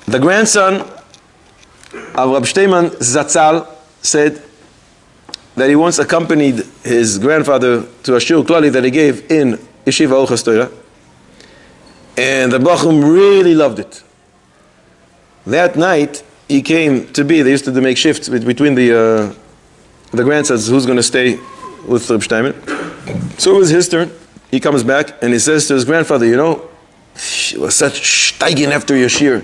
The grandson of Rab Shteiman Zatzal said that he once accompanied his grandfather to a shiur klali that he gave in Yeshiva Orchos Torah, and the Bachum really loved it. That night he came to be, they used to make shifts between the grandsons who's going to stay with Rab Shteiman. So it was his turn. He comes back and he says to his grandfather, you know, it was such steigen after your shiur.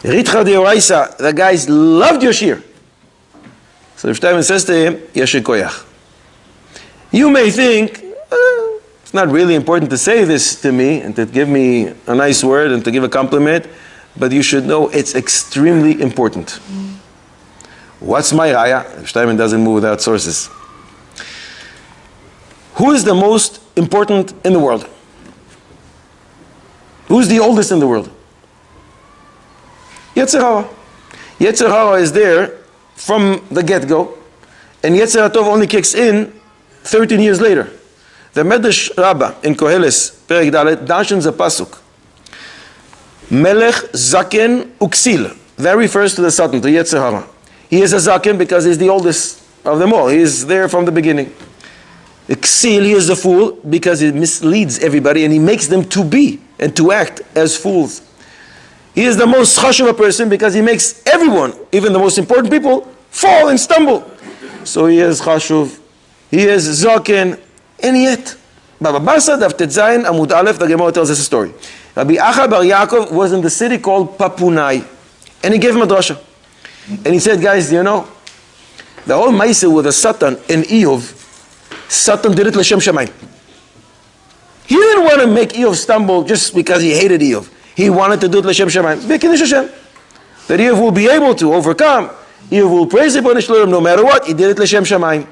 Ritcha deoraisa, the guys loved your shiur. So Rab Shteiman says to him, Yesher koyach. You may think, it's not really important to say this to me and to give me a nice word and to give a compliment, but you should know it's extremely important. What's my raya? Rab Shteiman doesn't move without sources. Who is the most important in the world? Who's the oldest in the world? Yetzer Hara. Yetzer Hara is there from the get-go, and Yetzer HaTov only kicks in 13 years later. The Medrash Rabbah in Koheles, Perek Dalet, dashens a pasuk. Melech Zaken Uksil. That refers to the Satan, to Yetzer Hara. He is a Zaken because he's the oldest of them all. He is there from the beginning. Uksil, he is a fool because he misleads everybody and he makes them to be and to act as fools. He is the most chashuv a person because he makes everyone, even the most important people, fall and stumble. So he is chashuv, he is zaken, and yet, Baba Basra, Daf Tetzayin, Amud Aleph, the Gemara tells us a story. Rabbi Acha Bar Yaakov was in the city called Papunai, and he gave him a drasha. And he said, guys, you know, the whole Maisa with the Satan and Eov, Satan did it l'shem shamayim. He didn't want to make Eov stumble just because he hated Eov. He wanted to do it l'shem shamayim. V'kiddush Hashem. That Eov will be able to overcome. Eov will praise the Bnei Shalom no matter what. He did it l'shem shamayim.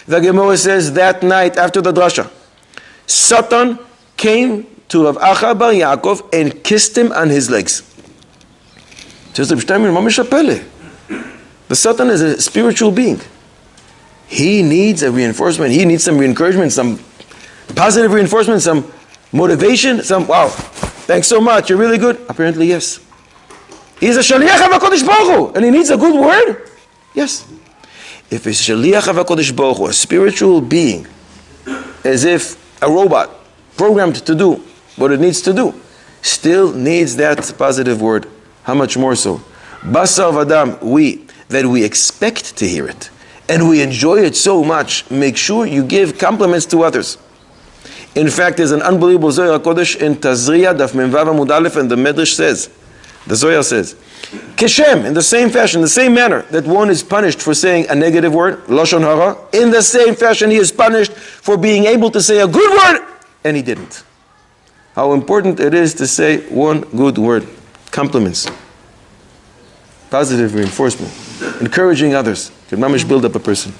The Gemara says that night after the drasha, Satan came to Rav Acha Bar Yaakov and kissed him on his legs. Says Reb Shteiman, mamish apele. The Satan is a spiritual being. He needs a reinforcement. He needs some encouragement, some positive reinforcement, some motivation, some, wow, thanks so much, you're really good. Apparently, yes. He's a shaliach of HaKadosh Baruch Hu, and he needs a good word? Yes. If it's shaliach of HaKadosh Baruch Hu, a spiritual being, as if a robot, programmed to do what it needs to do, still needs that positive word. How much more so? Basar Vadam, we expect to hear it, and we enjoy it so much, make sure you give compliments to others. In fact, there's an unbelievable Zohar HaKodesh in Tazria, Daf Memvav Amud Aleph, and the Medrash says, the Zohar says, Keshem, in the same fashion, the same manner that one is punished for saying a negative word, Lashon Hara, in the same fashion he is punished for being able to say a good word, and he didn't. How important it is to say one good word. Compliments. Positive reinforcement. Encouraging others. Can mamish build up a person.